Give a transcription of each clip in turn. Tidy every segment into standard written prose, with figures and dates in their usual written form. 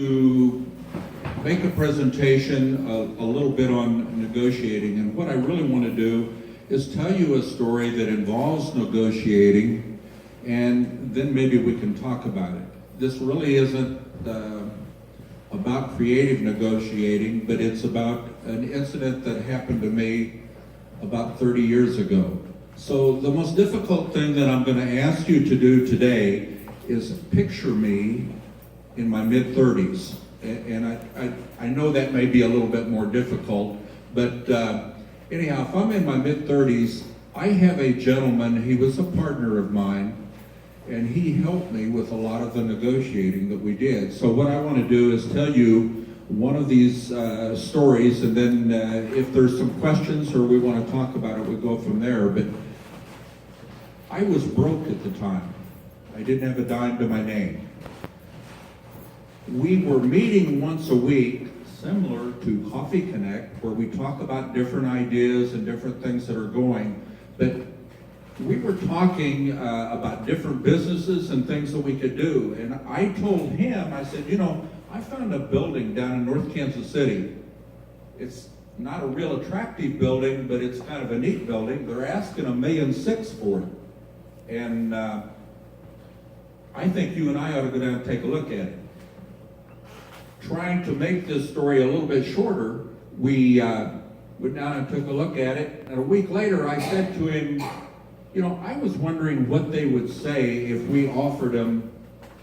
to make a presentation a little bit on negotiating, and what I really want to do is tell you a story that involves negotiating, and then maybe we can talk about it. This really isn't about creative negotiating, but it's about an incident that happened to me about 30 years ago. So the most difficult thing that I'm going to ask you to do today is picture me in my mid-30s. And I know that may be a little bit more difficult, but anyhow, if I'm in my mid-30s, I have a gentleman, he was a partner of mine, and he helped me with a lot of the negotiating that we did. So what I want to do is tell you one of these stories, and then if there's some questions or we want to talk about it, we go from there. But I was broke at the time. I didn't have a dime to my name. We were meeting once a week, similar to Coffee Connect, where we talk about different ideas and different things that are going. But we were talking about different businesses and things that we could do. And I told him, I said, you know, I found a building down in North Kansas City. It's not a real attractive building, but it's kind of a neat building. They're asking $1.6 million for it. And I think you and I ought to go down and take a look at it. Trying to make this story a little bit shorter, we went down and took a look at it. And a week later, I said to him, you know, I was wondering what they would say if we offered them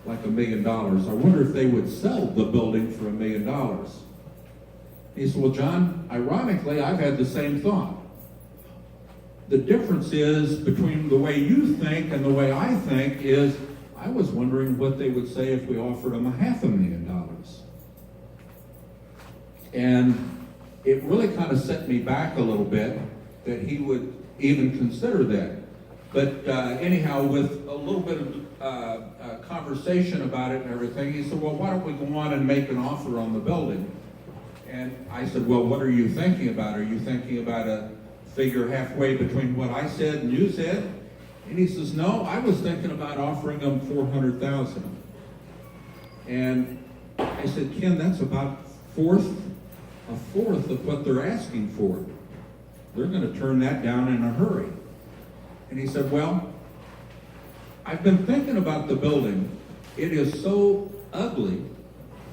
like $1 million. I wonder if they would sell the building for $1 million. He said, well, John, ironically, I've had the same thought. The difference is between the way you think and the way I think is I was wondering what they would say if we offered them $500,000. And it really kind of set me back a little bit that he would even consider that. But anyhow, with a little bit of conversation about it and everything, he said, well, why don't we go on and make an offer on the building? And I said, well, what are you thinking about? Are you thinking about a figure halfway between what I said and you said? And he says, no, I was thinking about offering them $400,000. And I said, Ken, that's about a fourth of what they're asking for. They're going to turn that down in a hurry. And he said, well, I've been thinking about the building. It is so ugly,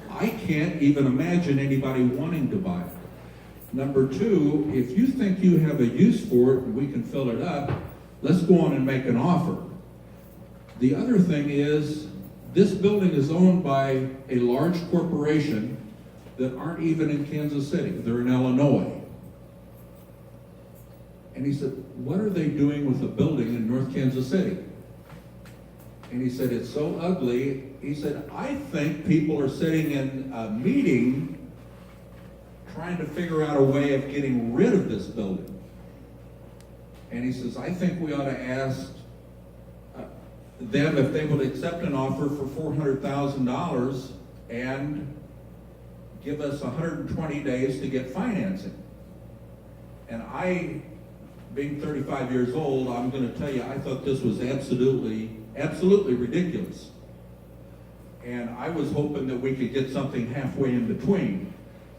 I can't even imagine anybody wanting to buy it. Number two, if you think you have a use for it and we can fill it up, let's go on and make an offer. The other thing is, this building is owned by a large corporation that aren't even in Kansas City. They're in Illinois. And he said, what are they doing with a building in North Kansas City? And he said, it's so ugly. He said, I think people are sitting in a meeting trying to figure out a way of getting rid of this building. And he says, I think we ought to ask them if they would accept an offer for $400,000 and give us 120 days to get financing. And I, being 35 years old, I'm going to tell you, I thought this was absolutely ridiculous. And I was hoping that we could get something halfway in between.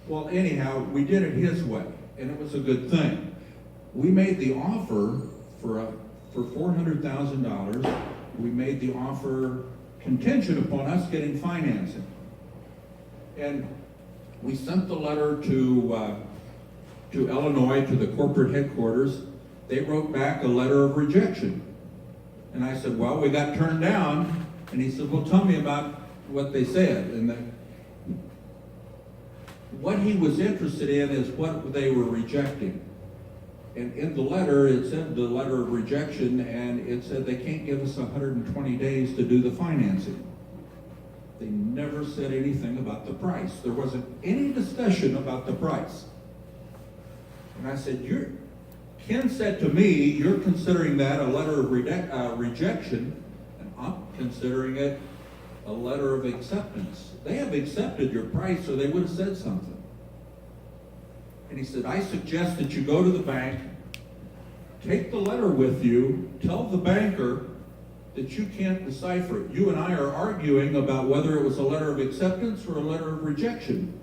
Well, anyhow, we did it his way, and it was a good thing. We made the offer for $400,000. We made the offer contingent upon us getting financing. And we sent the letter to Illinois, to the corporate headquarters. They wrote back a letter of rejection. And I said, well, we got turned down. And he said, well, tell me about what they said. And what he was interested in is what they were rejecting. And in the letter, it said the letter of rejection, and it said they can't give us 120 days to do the financing. They never said anything about the price. There wasn't any discussion about the price. And I said, Ken said to me, you're considering that a letter of rejection, and I'm considering it a letter of acceptance. They have accepted your price, or they would have said something. And he said, I suggest that you go to the bank, take the letter with you, tell the banker that you can't decipher it. You and I are arguing about whether it was a letter of acceptance or a letter of rejection.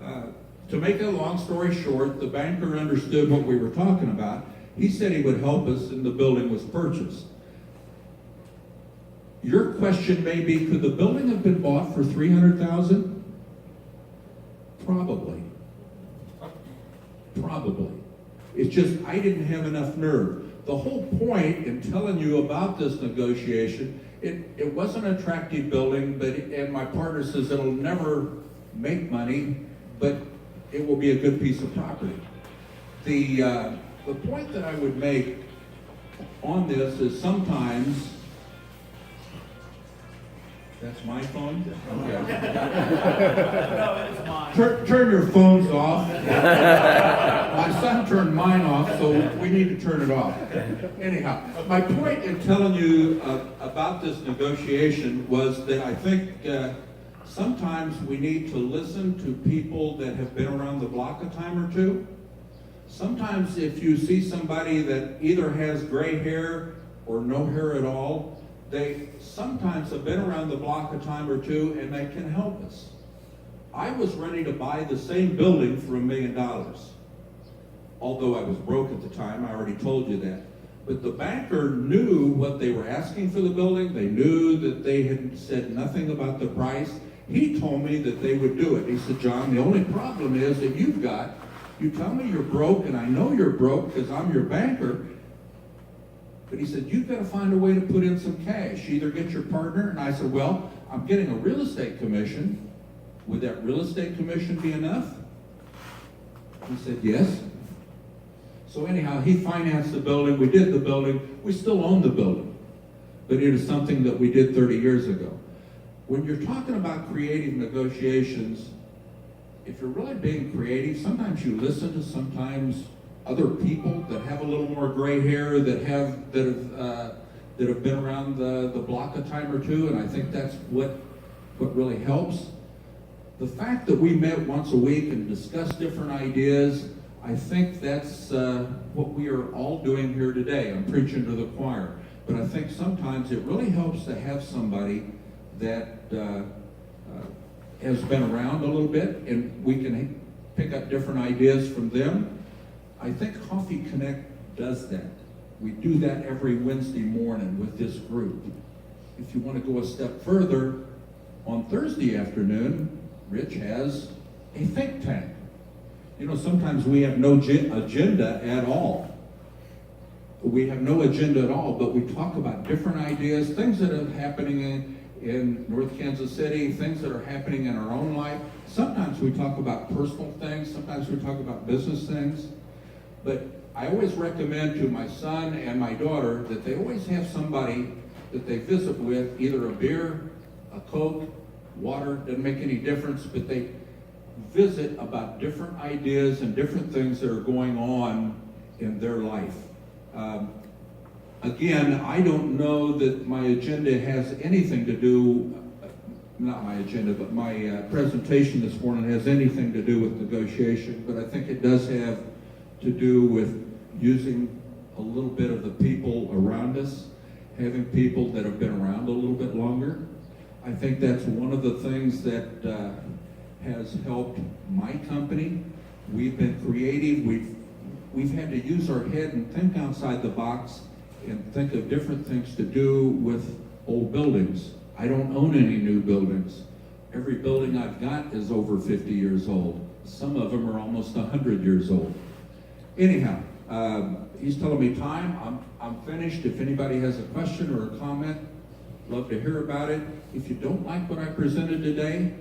To make a long story short, the banker understood what we were talking about. He said he would help us, and the building was purchased. Your question may be, could the building have been bought for $300,000? Probably. Probably. It's just I didn't have enough nerve. The whole point in telling you about this negotiation, it was an attractive building, and my partner says it'll never make money, but it will be a good piece of property. The point that I would make on this is sometimes, that's my phone? Okay. No, it's mine. Turn your phones off. My son turned mine off, so we need to turn it off. Anyhow, my point in telling you about this negotiation was that I think sometimes we need to listen to people that have been around the block a time or two. Sometimes if you see somebody that either has gray hair or no hair at all, they sometimes have been around the block a time or two, and they can help us. I was ready to buy the same building for $1 million. Although I was broke at the time, I already told you that. But the banker knew what they were asking for the building. They knew that they had said nothing about the price. He told me that they would do it. He said, John, the only problem is that you tell me you're broke, and I know you're broke because I'm your banker. But he said, you've got to find a way to put in some cash. Either get your partner, and I said, well, I'm getting a real estate commission. Would that real estate commission be enough? He said, yes. So anyhow, he financed the building. We did the building. We still own the building. But it is something that we did 30 years ago. When you're talking about creative negotiations, if you're really being creative, sometimes you listen to sometimes other people that have a little more gray hair, that have been around the block a time or two, and I think that's what really helps. The fact that we met once a week and discussed different ideas, I think that's what we are all doing here today. I'm preaching to the choir. But I think sometimes it really helps to have somebody that has been around a little bit, and we can pick up different ideas from them. I think Coffee Connect does that. We do that every Wednesday morning with this group. If you want to go a step further, on Thursday afternoon, Rich has a think tank. You know, sometimes we have no agenda at all. We have no agenda at all, but we talk about different ideas, things that are happening in North Kansas City, things that are happening in our own life. Sometimes we talk about personal things, sometimes we talk about business things. But I always recommend to my son and my daughter that they always have somebody that they visit with, either a beer, a Coke, water, doesn't make any difference, but they visit about different ideas and different things that are going on in their life. Again, I don't know that my agenda has anything to do, not my agenda, but my presentation this morning has anything to do with negotiation, but I think it does have to do with using a little bit of the people around us, having people that have been around a little bit longer. I think that's one of the things that has helped my company. We've been creative. We've had to use our head and think outside the box and think of different things to do with old buildings. I don't own any new buildings. Every building I've got is over 50 years old. Some of them are almost 100 years old. Anyhow, he's telling me time. I'm finished. If anybody has a question or a comment, love to hear about it. If you don't like what I presented today,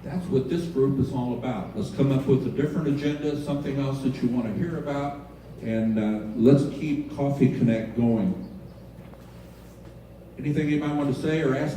that's what this group is all about. Let's come up with a different agenda, something else that you want to hear about, and let's keep Coffee Connect going. Anything anybody want to say or ask?